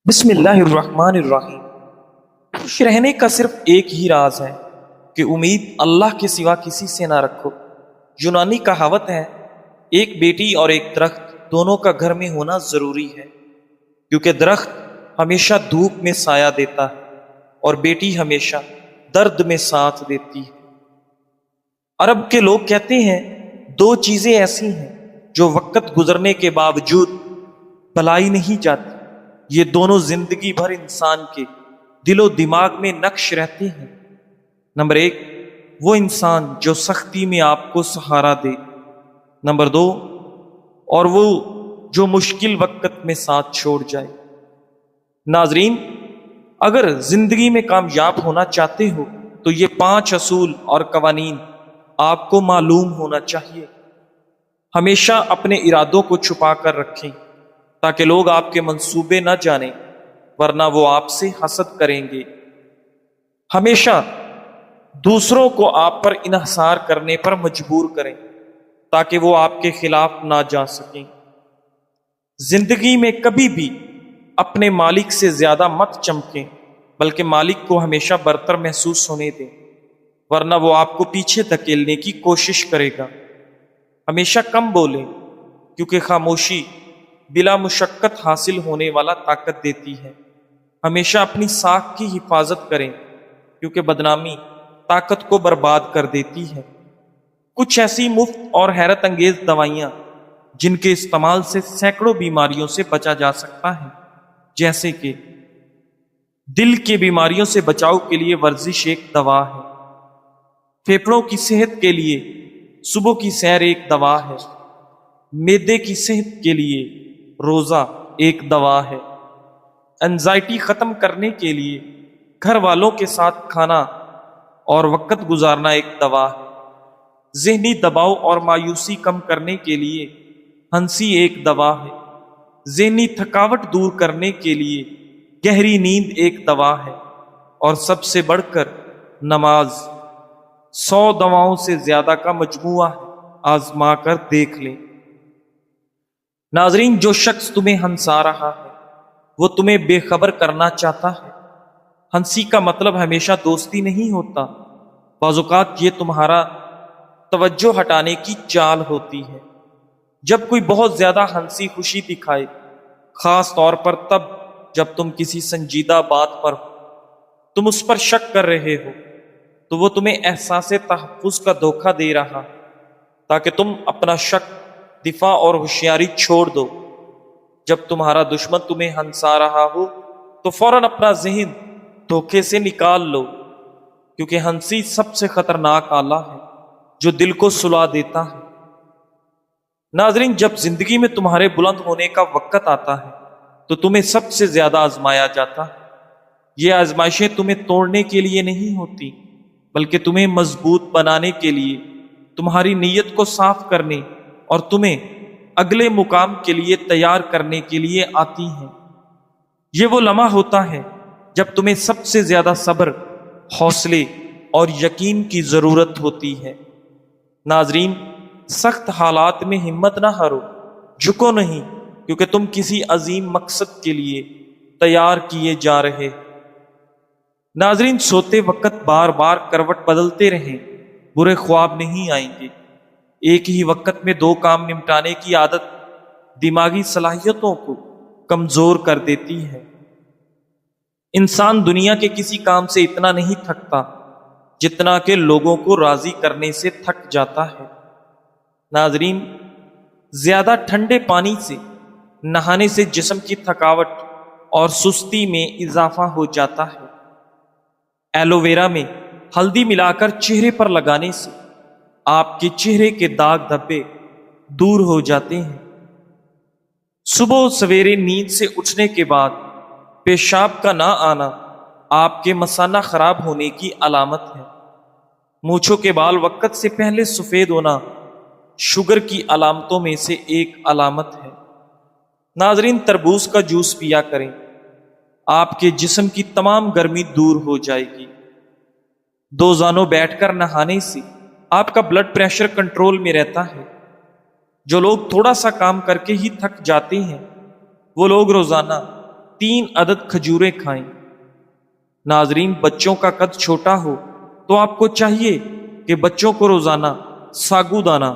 بسم اللہ الرحمن الرحیم۔ خوش رہنے کا صرف ایک ہی راز ہے کہ امید اللہ کے سوا کسی سے نہ رکھو۔ یونانی کہاوت ہے، ایک بیٹی اور ایک درخت دونوں کا گھر میں ہونا ضروری ہے، کیونکہ درخت ہمیشہ دھوپ میں سایہ دیتا ہے اور بیٹی ہمیشہ درد میں ساتھ دیتی ہے۔ عرب کے لوگ کہتے ہیں، دو چیزیں ایسی ہیں جو وقت گزرنے کے باوجود بھلائی نہیں جاتی، یہ دونوں زندگی بھر انسان کے دل و دماغ میں نقش رہتے ہیں۔ نمبر ایک، وہ انسان جو سختی میں آپ کو سہارا دے۔ نمبر دو، اور وہ جو مشکل وقت میں ساتھ چھوڑ جائے۔ ناظرین، اگر زندگی میں کامیاب ہونا چاہتے ہو تو یہ 5 اصول اور قوانین آپ کو معلوم ہونا چاہیے۔ ہمیشہ اپنے ارادوں کو چھپا کر رکھیں تاکہ لوگ آپ کے منصوبے نہ جانیں، ورنہ وہ آپ سے حسد کریں گے۔ ہمیشہ دوسروں کو آپ پر انحصار کرنے پر مجبور کریں تاکہ وہ آپ کے خلاف نہ جا سکیں۔ زندگی میں کبھی بھی اپنے مالک سے زیادہ مت چمکیں، بلکہ مالک کو ہمیشہ برتر محسوس ہونے دیں، ورنہ وہ آپ کو پیچھے دھکیلنے کی کوشش کرے گا۔ ہمیشہ کم بولیں، کیونکہ خاموشی بلا مشقت حاصل ہونے والا طاقت دیتی ہے۔ ہمیشہ اپنی ساکھ کی حفاظت کریں، کیونکہ بدنامی طاقت کو برباد کر دیتی ہے۔ کچھ ایسی مفت اور حیرت انگیز دوائیاں جن کے استعمال سے سینکڑوں بیماریوں سے بچا جا سکتا ہے، جیسے کہ دل کی بیماریوں سے بچاؤ کے لیے ورزش ایک دوا ہے، پھیپھڑوں کی صحت کے لیے صبح کی سیر ایک دوا ہے، معدے کی صحت کے لیے روزہ ایک دوا ہے، انزائٹی ختم کرنے کے لیے گھر والوں کے ساتھ کھانا اور وقت گزارنا ایک دوا ہے، ذہنی دباؤ اور مایوسی کم کرنے کے لیے ہنسی ایک دوا ہے، ذہنی تھکاوٹ دور کرنے کے لیے گہری نیند ایک دوا ہے، اور سب سے بڑھ کر نماز 100 دواؤں سے زیادہ کا مجموعہ ہے، آزما کر دیکھ لیں۔ ناظرین، جو شخص تمہیں ہنسا رہا ہے وہ تمہیں بے خبر کرنا چاہتا ہے۔ ہنسی کا مطلب ہمیشہ دوستی نہیں ہوتا، بعض اوقات یہ تمہارا توجہ ہٹانے کی چال ہوتی ہے۔ جب کوئی بہت زیادہ ہنسی خوشی دکھائے، خاص طور پر تب جب تم کسی سنجیدہ بات پر تم اس پر شک کر رہے ہو، تو وہ تمہیں احساس تحفظ کا دھوکہ دے رہا ہے تاکہ تم اپنا شک، دفاع اور ہوشیاری چھوڑ دو۔ جب تمہارا دشمن تمہیں ہنسا رہا ہو تو فوراً اپنا ذہن دھوکے سے نکال لو، کیونکہ ہنسی سب سے خطرناک آلہ ہے جو دل کو سلا دیتا ہے۔ ناظرین، جب زندگی میں تمہارے بلند ہونے کا وقت آتا ہے تو تمہیں سب سے زیادہ آزمایا جاتا ہے۔ یہ آزمائشیں تمہیں توڑنے کے لیے نہیں ہوتی، بلکہ تمہیں مضبوط بنانے کے لیے، تمہاری نیت کو صاف کرنے اور تمہیں اگلے مقام کے لیے تیار کرنے کے لیے آتی ہیں۔ یہ وہ لمحہ ہوتا ہے جب تمہیں سب سے زیادہ صبر، حوصلے اور یقین کی ضرورت ہوتی ہے۔ ناظرین، سخت حالات میں ہمت نہ ہارو، جھکو نہیں، کیونکہ تم کسی عظیم مقصد کے لیے تیار کیے جا رہے۔ ناظرین، سوتے وقت بار بار کروٹ بدلتے رہیں، برے خواب نہیں آئیں گے۔ ایک ہی وقت میں 2 کام نمٹانے کی عادت دماغی صلاحیتوں کو کمزور کر دیتی ہے۔ انسان دنیا کے کسی کام سے اتنا نہیں تھکتا جتنا کہ لوگوں کو راضی کرنے سے تھک جاتا ہے۔ ناظرین، زیادہ ٹھنڈے پانی سے نہانے سے جسم کی تھکاوٹ اور سستی میں اضافہ ہو جاتا ہے۔ ایلو ویرا میں ہلدی ملا کر چہرے پر لگانے سے آپ کے چہرے کے داغ دھبے دور ہو جاتے ہیں۔ صبح سویرے نیند سے اٹھنے کے بعد پیشاب کا نہ آنا آپ کے مثانہ خراب ہونے کی علامت ہے۔ مونچھوں کے بال وقت سے پہلے سفید ہونا شوگر کی علامتوں میں سے ایک علامت ہے۔ ناظرین، تربوز کا جوس پیا کریں، آپ کے جسم کی تمام گرمی دور ہو جائے گی۔ 2 زانوں بیٹھ کر نہانے سے آپ کا بلڈ پریشر کنٹرول میں رہتا ہے۔ جو لوگ تھوڑا سا کام کر کے ہی تھک جاتے ہیں، وہ لوگ روزانہ 3 عدد کھجوریں کھائیں۔ ناظرین، بچوں کا قد چھوٹا ہو تو آپ کو چاہیے کہ بچوں کو روزانہ ساگو دانہ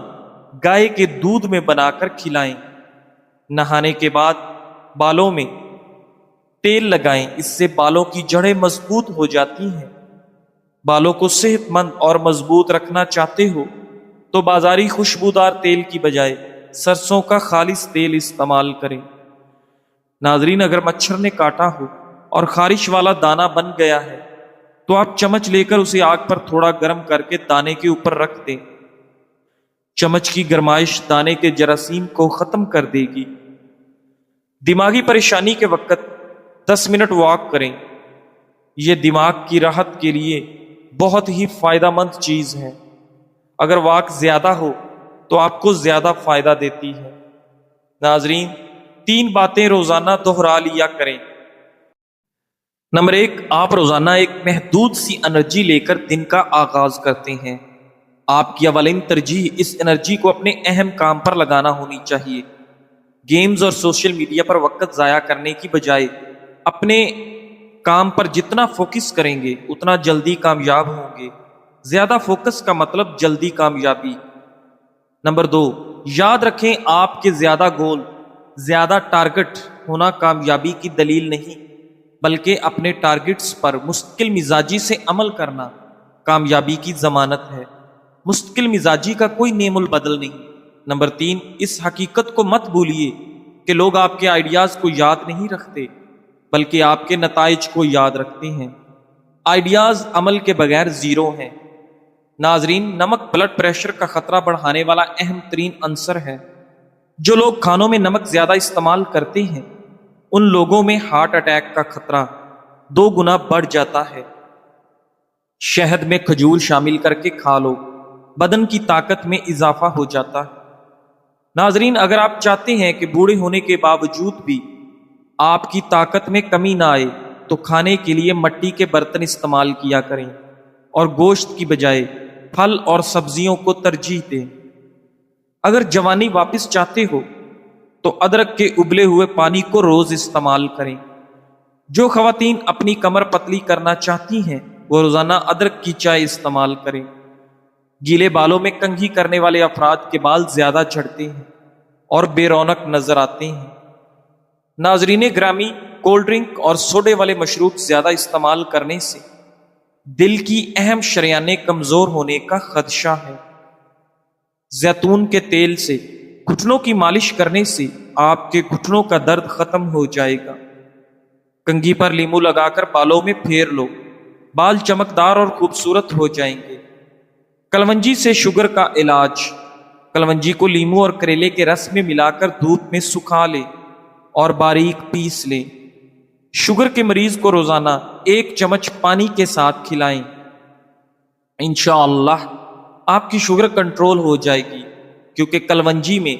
گائے کے دودھ میں بنا کر کھلائیں۔ نہانے کے بعد بالوں میں تیل لگائیں، اس سے بالوں کی جڑیں مضبوط ہو جاتی ہیں۔ بالوں کو صحت مند اور مضبوط رکھنا چاہتے ہو تو بازاری خوشبودار تیل کی بجائے سرسوں کا خالص تیل استعمال کریں۔ ناظرین، اگر مچھر نے کاٹا ہو اور خارش والا دانہ بن گیا ہے تو آپ چمچ لے کر اسے آگ پر تھوڑا گرم کر کے دانے کے اوپر رکھ دیں۔ چمچ کی گرمائش دانے کے جراثیم کو ختم کر دے گی۔ دماغی پریشانی کے وقت 10 منٹ واک کریں، یہ دماغ کی راحت کے لیے بہت ہی فائدہ مند چیز ہے۔ اگر واک زیادہ ہو تو آپ کو زیادہ فائدہ دیتی ہے۔ ناظرین، 3 باتیں روزانہ دہرا لیا کریں۔ نمبر 1، آپ روزانہ ایک محدود سی انرجی لے کر دن کا آغاز کرتے ہیں۔ آپ کی اولین ترجیح اس انرجی کو اپنے اہم کام پر لگانا ہونی چاہیے۔ گیمز اور سوشل میڈیا پر وقت ضائع کرنے کی بجائے اپنے کام پر جتنا فوکس کریں گے اتنا جلدی کامیاب ہوں گے۔ زیادہ فوکس کا مطلب جلدی کامیابی۔ نمبر 2، یاد رکھیں آپ کے زیادہ گول، زیادہ ٹارگٹ ہونا کامیابی کی دلیل نہیں، بلکہ اپنے ٹارگٹس پر مستقل مزاجی سے عمل کرنا کامیابی کی ضمانت ہے۔ مستقل مزاجی کا کوئی نعم البدل نہیں۔ نمبر 3، اس حقیقت کو مت بھولیے کہ لوگ آپ کے آئیڈیاز کو یاد نہیں رکھتے بلکہ آپ کے نتائج کو یاد رکھتے ہیں۔ آئیڈیاز عمل کے بغیر زیرو ہیں۔ ناظرین، نمک بلڈ پریشر کا خطرہ بڑھانے والا اہم ترین عنصر ہے۔ جو لوگ کھانوں میں نمک زیادہ استعمال کرتے ہیں ان لوگوں میں ہارٹ اٹیک کا خطرہ 2 گنا بڑھ جاتا ہے۔ شہد میں کھجور شامل کر کے کھا لو، بدن کی طاقت میں اضافہ ہو جاتا ہے۔ ناظرین، اگر آپ چاہتے ہیں کہ بوڑھے ہونے کے باوجود بھی آپ کی طاقت میں کمی نہ آئے تو کھانے کے لیے مٹی کے برتن استعمال کیا کریں اور گوشت کی بجائے پھل اور سبزیوں کو ترجیح دیں۔ اگر جوانی واپس چاہتے ہو تو ادرک کے ابلے ہوئے پانی کو روز استعمال کریں۔ جو خواتین اپنی کمر پتلی کرنا چاہتی ہیں وہ روزانہ ادرک کی چائے استعمال کریں۔ گیلے بالوں میں کنگھی کرنے والے افراد کے بال زیادہ جھڑتے ہیں اور بے رونق نظر آتے ہیں۔ ناظرین گرامی، کولڈ ڈرنک اور سوڈے والے مشروب زیادہ استعمال کرنے سے دل کی اہم شریانیں کمزور ہونے کا خدشہ ہے۔ زیتون کے تیل سے گھٹنوں کی مالش کرنے سے آپ کے گھٹنوں کا درد ختم ہو جائے گا۔ کنگھی پر لیمو لگا کر بالوں میں پھیر لو، بال چمکدار اور خوبصورت ہو جائیں گے۔ کلونجی سے شوگر کا علاج۔ کلونجی کو لیمو اور کریلے کے رس میں ملا کر دھوپ میں سکھا لیں اور باریک پیس لیں۔ شوگر کے مریض کو روزانہ 1 چمچ پانی کے ساتھ کھلائیں۔ انشاءاللہ آپ کی شوگر کنٹرول ہو جائے گی، کیونکہ کلونجی میں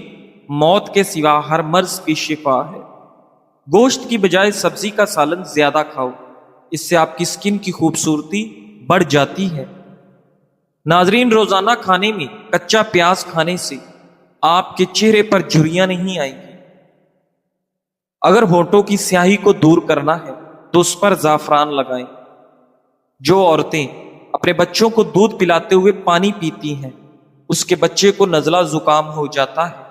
موت کے سوا ہر مرض کی شفا ہے۔ گوشت کی بجائے سبزی کا سالن زیادہ کھاؤ، اس سے آپ کی سکن کی خوبصورتی بڑھ جاتی ہے۔ ناظرین، روزانہ کھانے میں کچا پیاز کھانے سے آپ کے چہرے پر جھریاں نہیں آئیں گی۔ اگر ہونٹوں کی سیاہی کو دور کرنا ہے تو اس پر زعفران لگائیں۔ جو عورتیں اپنے بچوں کو دودھ پلاتے ہوئے پانی پیتی ہیں اس کے بچے کو نزلہ زکام ہو جاتا ہے۔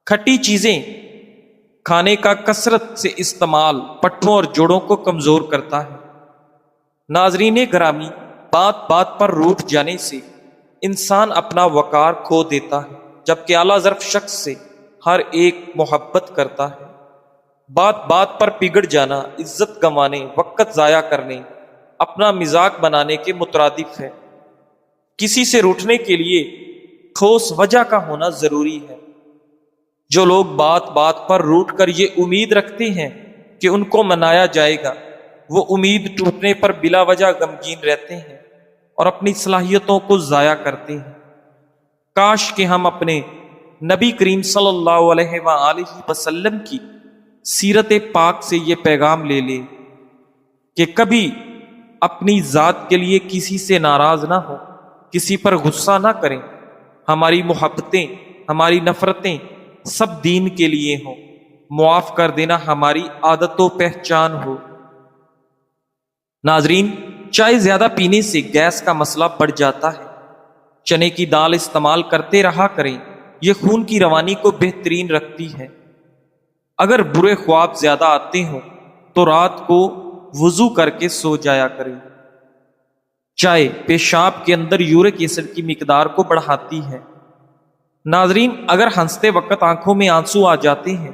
کھٹی چیزیں کھانے کا کثرت سے استعمال پٹھوں اور جوڑوں کو کمزور کرتا ہے۔ ناظرین گرامی، بات بات پر روٹھ جانے سے انسان اپنا وقار کھو دیتا ہے، جبکہ اعلیٰ ظرف شخص سے ہر ایک محبت کرتا ہے۔ بات بات پر پگڑ جانا عزت گنوانے، وقت ضائع کرنے، اپنا مذاق بنانے کے مترادف ہے۔ کسی سے روٹھنے کے لیے ٹھوس وجہ کا ہونا ضروری ہے۔ جو لوگ بات بات پر روٹ کر یہ امید رکھتے ہیں کہ ان کو منایا جائے گا، وہ امید ٹوٹنے پر بلا وجہ غمگین رہتے ہیں اور اپنی صلاحیتوں کو ضائع کرتے ہیں۔ کاش کہ ہم اپنے نبی کریم صلی اللہ علیہ وآلہ وسلم کی سیرت پاک سے یہ پیغام لے لیں کہ کبھی اپنی ذات کے لیے کسی سے ناراض نہ ہو، کسی پر غصہ نہ کریں۔ ہماری محبتیں، ہماری نفرتیں سب دین کے لیے ہوں۔ معاف کر دینا ہماری عادت و پہچان ہو۔ ناظرین، چائے زیادہ پینے سے گیس کا مسئلہ بڑھ جاتا ہے۔ چنے کی دال استعمال کرتے رہا کریں، یہ خون کی روانی کو بہترین رکھتی ہے۔ اگر برے خواب زیادہ آتے ہوں تو رات کو وضو کر کے سو جایا کریں۔ چائے پیشاب کے اندر یورک ایسڈ کی مقدار کو بڑھاتی ہے۔ ناظرین، اگر ہنستے وقت آنکھوں میں آنسو آ جاتے ہیں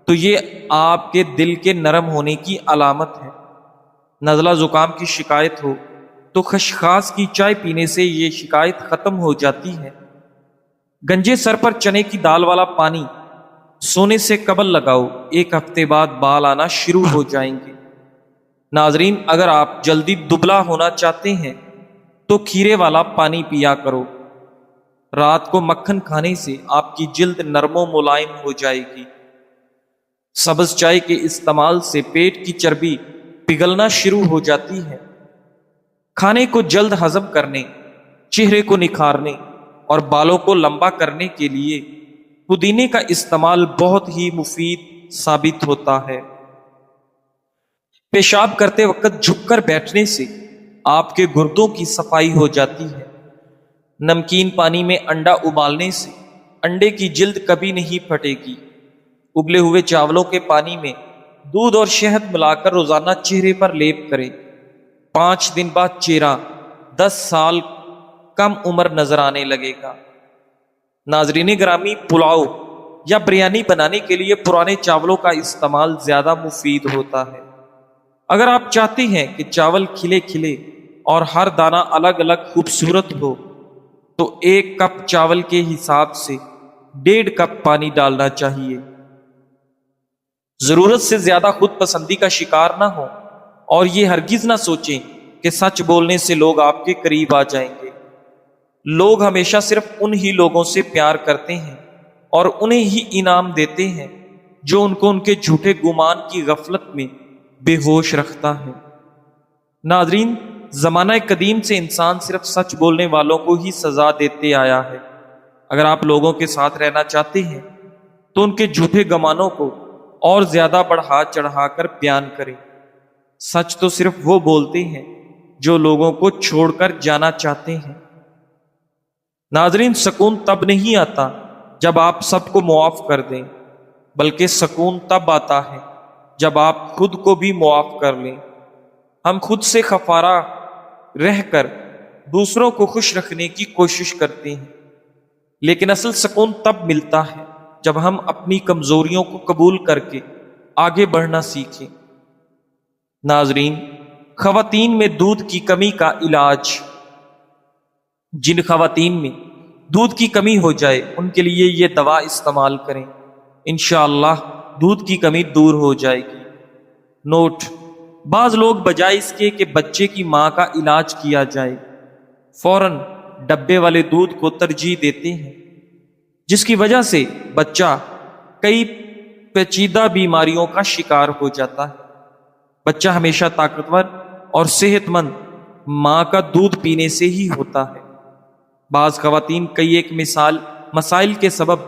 تو یہ آپ کے دل کے نرم ہونے کی علامت ہے۔ نزلہ زکام کی شکایت ہو تو خشخاش کی چائے پینے سے یہ شکایت ختم ہو جاتی ہے۔ گنجے سر پر چنے کی دال والا پانی سونے سے قبل لگاؤ، 1 ہفتے بعد بال آنا شروع ہو جائیں گے۔ ناظرین، اگر آپ جلدی دبلا ہونا چاہتے ہیں تو کھیرے والا پانی پیا کرو۔ رات کو مکھن کھانے سے آپ کی جلد نرم و ملائم ہو جائے گی۔ سبز چائے کے استعمال سے پیٹ کی چربی پگھلنا شروع ہو جاتی ہے۔ کھانے کو جلد ہضم کرنے، چہرے کو نکھارنے اور بالوں کو لمبا کرنے کے لیے پودینے کا استعمال بہت ہی مفید ثابت ہوتا ہے۔ پیشاب کرتے وقت جھک کر بیٹھنے سے آپ کے گردوں کی صفائی ہو جاتی ہے۔ نمکین پانی میں انڈا ابالنے سے انڈے کی جلد کبھی نہیں پھٹے گی۔ ابلے ہوئے چاولوں کے پانی میں دودھ اور شہد ملا کر روزانہ چہرے پر لیپ کریں۔ 5 دن بعد چہرہ 10 سال کم عمر نظر آنے لگے گا۔ ناظرین گرامی، پلاؤ یا بریانی بنانے کے لیے پرانے چاولوں کا استعمال زیادہ مفید ہوتا ہے۔ اگر آپ چاہتے ہیں کہ چاول کھلے کھلے اور ہر دانہ الگ الگ خوبصورت ہو تو 1 کپ چاول کے حساب سے 1.5 کپ پانی ڈالنا چاہیے۔ ضرورت سے زیادہ خود پسندی کا شکار نہ ہو اور یہ ہرگز نہ سوچیں کہ سچ بولنے سے لوگ آپ کے قریب آ جائیں گے۔ لوگ ہمیشہ صرف انہی لوگوں سے پیار کرتے ہیں اور انہیں ہی انعام دیتے ہیں جو ان کو ان کے جھوٹے گمان کی غفلت میں بے ہوش رکھتا ہے۔ ناظرین، زمانہ قدیم سے انسان صرف سچ بولنے والوں کو ہی سزا دیتے آیا ہے۔ اگر آپ لوگوں کے ساتھ رہنا چاہتے ہیں تو ان کے جھوٹے گمانوں کو اور زیادہ بڑھا چڑھا کر بیان کریں۔ سچ تو صرف وہ بولتے ہیں جو لوگوں کو چھوڑ کر جانا چاہتے ہیں۔ ناظرین، سکون تب نہیں آتا جب آپ سب کو معاف کر دیں، بلکہ سکون تب آتا ہے جب آپ خود کو بھی معاف کر لیں۔ ہم خود سے خفارہ رہ کر دوسروں کو خوش رکھنے کی کوشش کرتے ہیں، لیکن اصل سکون تب ملتا ہے جب ہم اپنی کمزوریوں کو قبول کر کے آگے بڑھنا سیکھیں۔ ناظرین، خواتین میں دودھ کی کمی کا علاج۔ جن خواتین میں دودھ کی کمی ہو جائے ان کے لیے یہ دوا استعمال کریں، انشاءاللہ دودھ کی کمی دور ہو جائے گی۔ نوٹ: بعض لوگ بجائے اس کے کہ بچے کی ماں کا علاج کیا جائے، فوراً ڈبے والے دودھ کو ترجیح دیتے ہیں، جس کی وجہ سے بچہ کئی پیچیدہ بیماریوں کا شکار ہو جاتا ہے۔ بچہ ہمیشہ طاقتور اور صحت مند ماں کا دودھ پینے سے ہی ہوتا ہے۔ بعض خواتین کئی ایک مسائل کے سبب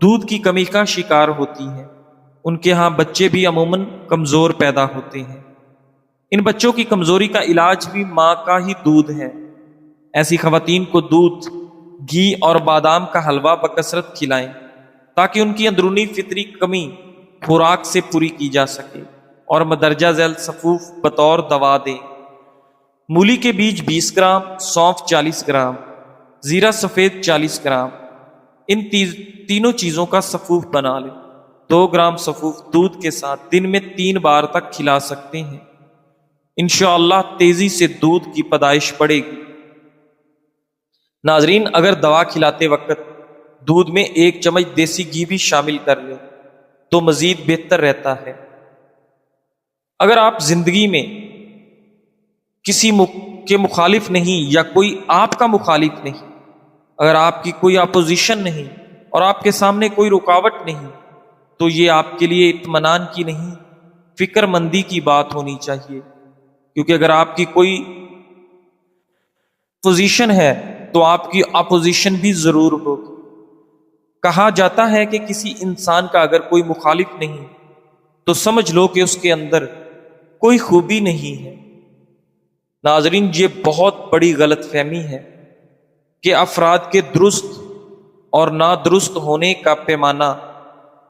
دودھ کی کمی کا شکار ہوتی ہیں۔ ان کے ہاں بچے بھی عموماً کمزور پیدا ہوتے ہیں۔ ان بچوں کی کمزوری کا علاج بھی ماں کا ہی دودھ ہے۔ ایسی خواتین کو دودھ، گھی اور بادام کا حلوہ بکثرت کھلائیں تاکہ ان کی اندرونی فطری کمی خوراک سے پوری کی جا سکے، اور مدرجہ ذیل صفوف بطور دوا دیں۔ مولی کے بیج 20 گرام، سونف 40 گرام، زیرہ سفید 40 گرام، ان تینوں چیزوں کا صفوف بنا لیں۔ 2 گرام صفوف دودھ کے ساتھ دن میں 3 بار تک کھلا سکتے ہیں۔ انشاءاللہ تیزی سے دودھ کی پیدائش بڑھے گی۔ ناظرین، اگر دوا کھلاتے وقت دودھ میں 1 چمچ دیسی گھی بھی شامل کر لیں تو مزید بہتر رہتا ہے۔ اگر آپ زندگی میں کسی کے مخالف نہیں یا کوئی آپ کا مخالف نہیں، اگر آپ کی کوئی اپوزیشن نہیں اور آپ کے سامنے کوئی رکاوٹ نہیں، تو یہ آپ کے لیے اطمینان کی نہیں، فکر مندی کی بات ہونی چاہیے، کیونکہ اگر آپ کی کوئی پوزیشن ہے تو آپ کی اپوزیشن بھی ضرور ہوگی۔ کہا جاتا ہے کہ کسی انسان کا اگر کوئی مخالف نہیں تو سمجھ لو کہ اس کے اندر کوئی خوبی نہیں ہے۔ ناظرین، یہ بہت بڑی غلط فہمی ہے کہ افراد کے درست اور نادرست ہونے کا پیمانہ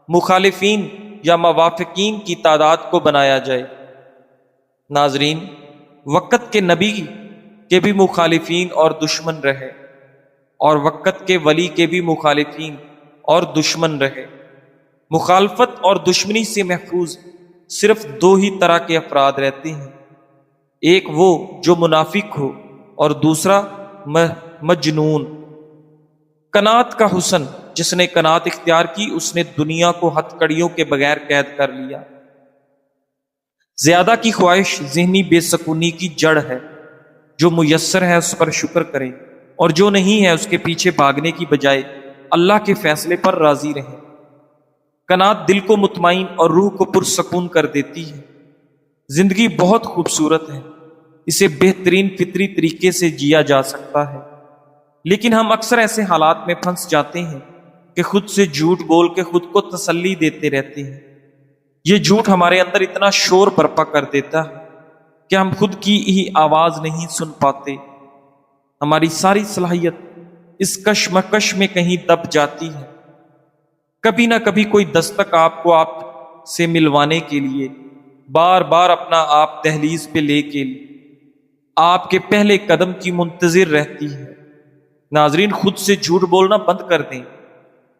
مخالفین یا موافقین کی تعداد کو بنایا جائے۔ ناظرین، وقت کے نبی کے بھی مخالفین اور دشمن رہے، اور وقت کے ولی کے بھی مخالفین اور دشمن رہے۔ مخالفت اور دشمنی سے محفوظ صرف دو ہی طرح کے افراد رہتے ہیں، ایک وہ جو منافق ہو اور دوسرا مجنون۔ قناعت کا حسن، جس نے قناعت اختیار کی اس نے دنیا کو ہتھ کڑیوں کے بغیر قید کر لیا۔ زیادہ کی خواہش ذہنی بے سکونی کی جڑ ہے۔ جو میسر ہے اس پر شکر کریں، اور جو نہیں ہے اس کے پیچھے بھاگنے کی بجائے اللہ کے فیصلے پر راضی رہیں۔ قناعت دل کو مطمئن اور روح کو پرسکون کر دیتی ہے۔ زندگی بہت خوبصورت ہے، اسے بہترین فطری طریقے سے جیا جا سکتا ہے، لیکن ہم اکثر ایسے حالات میں پھنس جاتے ہیں کہ خود سے جھوٹ بول کے خود کو تسلی دیتے رہتے ہیں۔ یہ جھوٹ ہمارے اندر اتنا شور برپا کر دیتا ہے کہ ہم خود کی ہی آواز نہیں سن پاتے۔ ہماری ساری صلاحیت اس کشمکش میں کہیں دب جاتی ہے۔ کبھی نہ کبھی کوئی دستک آپ کو آپ سے ملوانے کے لیے بار بار اپنا آپ دہلیز پہ لے کے آپ کے پہلے قدم کی منتظر رہتی ہے۔ ناظرین، خود سے جھوٹ بولنا بند کر دیں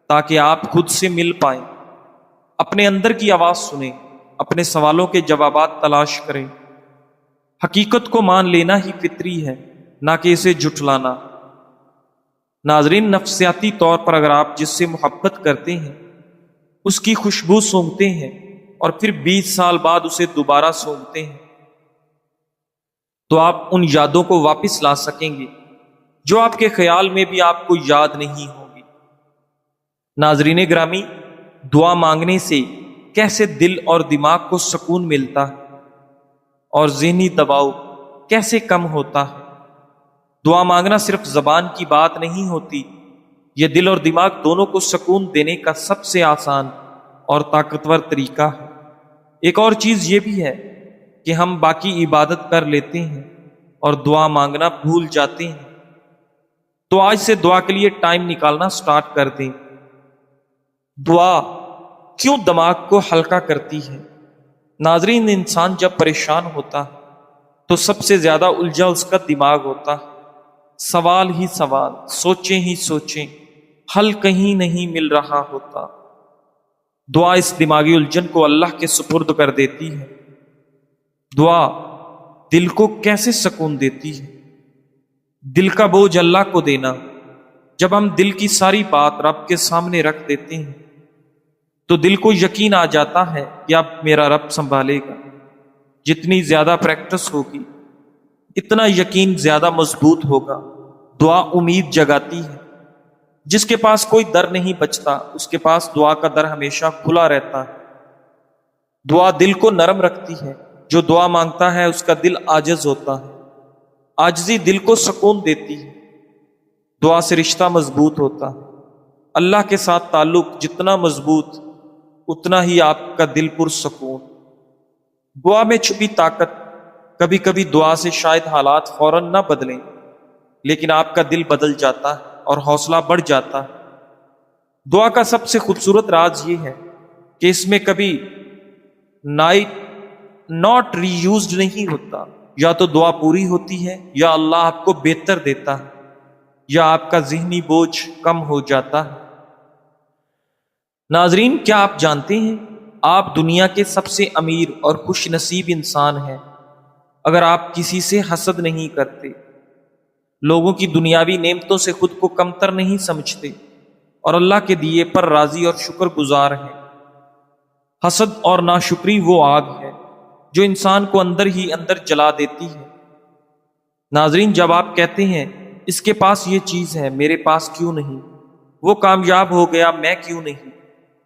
تاکہ آپ خود سے مل پائیں، اپنے اندر کی آواز سنیں، اپنے سوالوں کے جوابات تلاش کریں۔ حقیقت کو مان لینا ہی فطری ہے، نہ کہ اسے جھٹلانا۔ ناظرین، نفسیاتی طور پر اگر آپ جس سے محبت کرتے ہیں اس کی خوشبو سونگھتے ہیں اور پھر 20 سال بعد اسے دوبارہ سونگھتے ہیں تو آپ ان یادوں کو واپس لا سکیں گے جو آپ کے خیال میں بھی آپ کو یاد نہیں ہوں گی۔ ناظرین گرامی، دعا مانگنے سے کیسے دل اور دماغ کو سکون ملتا ہے اور ذہنی دباؤ کیسے کم ہوتا ہے۔ دعا مانگنا صرف زبان کی بات نہیں ہوتی، یہ دل اور دماغ دونوں کو سکون دینے کا سب سے آسان اور طاقتور طریقہ ہے۔ ایک اور چیز یہ بھی ہے کہ ہم باقی عبادت کر لیتے ہیں اور دعا مانگنا بھول جاتے ہیں، تو آج سے دعا کے لیے ٹائم نکالنا سٹارٹ کر دیں۔ دعا کیوں دماغ کو ہلکا کرتی ہے؟ ناظرین، انسان جب پریشان ہوتا تو سب سے زیادہ الجھا اس کا دماغ ہوتا، سوال ہی سوال، سوچیں ہی سوچیں، حل کہیں نہیں مل رہا ہوتا۔ دعا اس دماغی الجھن کو اللہ کے سپرد کر دیتی ہے۔ دعا دل کو کیسے سکون دیتی ہے؟ دل کا بوجھ اللہ کو دینا۔ جب ہم دل کی ساری بات رب کے سامنے رکھ دیتے ہیں تو دل کو یقین آ جاتا ہے کہ اب میرا رب سنبھالے گا۔ جتنی زیادہ پریکٹس ہوگی اتنا یقین زیادہ مضبوط ہوگا۔ دعا امید جگاتی ہے۔ جس کے پاس کوئی در نہیں بچتا اس کے پاس دعا کا در ہمیشہ کھلا رہتا ہے۔ دعا دل کو نرم رکھتی ہے۔ جو دعا مانگتا ہے اس کا دل عاجز ہوتا ہے، عاجزی دل کو سکون دیتی ہے۔ دعا سے رشتہ مضبوط ہوتا ہے۔ اللہ کے ساتھ تعلق جتنا مضبوط اتنا ہی آپ کا دل پرسکون۔ دعا میں چھپی طاقت۔ کبھی کبھی دعا سے شاید حالات فوراً نہ بدلیں، لیکن آپ کا دل بدل جاتا ہے اور حوصلہ بڑھ جاتا ہے۔ دعا کا سب سے خوبصورت راز یہ ہے کہ اس میں کبھی ناٹ ری یوزڈ نہیں ہوتا۔ یا تو دعا پوری ہوتی ہے یا اللہ آپ کو بہتر دیتا ہے، یا آپ کا ذہنی بوجھ کم ہو جاتا ہے۔ ناظرین، کیا آپ جانتے ہیں آپ دنیا کے سب سے امیر اور خوش نصیب انسان ہیں اگر آپ کسی سے حسد نہیں کرتے، لوگوں کی دنیاوی نعمتوں سے خود کو کمتر نہیں سمجھتے اور اللہ کے دیے پر راضی اور شکر گزار ہیں۔ حسد اور ناشکری وہ آگ ہے جو انسان کو اندر ہی اندر جلا دیتی ہے۔ ناظرین، جب آپ کہتے ہیں اس کے پاس یہ چیز ہے میرے پاس کیوں نہیں، وہ کامیاب ہو گیا میں کیوں نہیں،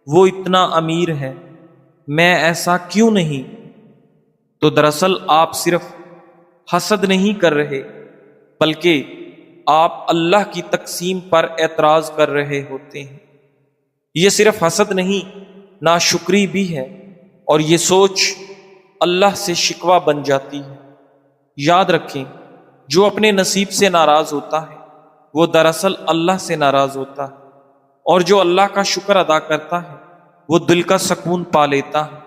وہ اتنا امیر ہے میں ایسا کیوں نہیں، تو دراصل آپ صرف حسد نہیں کر رہے بلکہ آپ اللہ کی تقسیم پر اعتراض کر رہے ہوتے ہیں۔ یہ صرف حسد نہیں، ناشکری بھی ہے، اور یہ سوچ اللہ سے شکوہ بن جاتی ہے۔ یاد رکھیں، جو اپنے نصیب سے ناراض ہوتا ہے وہ دراصل اللہ سے ناراض ہوتا ہے، اور جو اللہ کا شکر ادا کرتا ہے وہ دل کا سکون پا لیتا ہے۔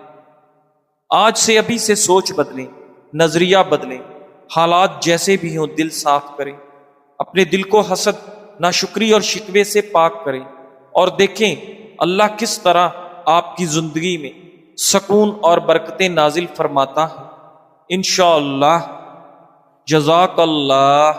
آج سے ابھی سے سوچ بدلیں، نظریہ بدلیں، حالات جیسے بھی ہوں دل صاف کریں، اپنے دل کو حسد، ناشکری اور شکوے سے پاک کریں، اور دیکھیں اللہ کس طرح آپ کی زندگی میں سکون اور برکتیں نازل فرماتا ہے۔ انشاءاللہ۔ جزاک اللہ۔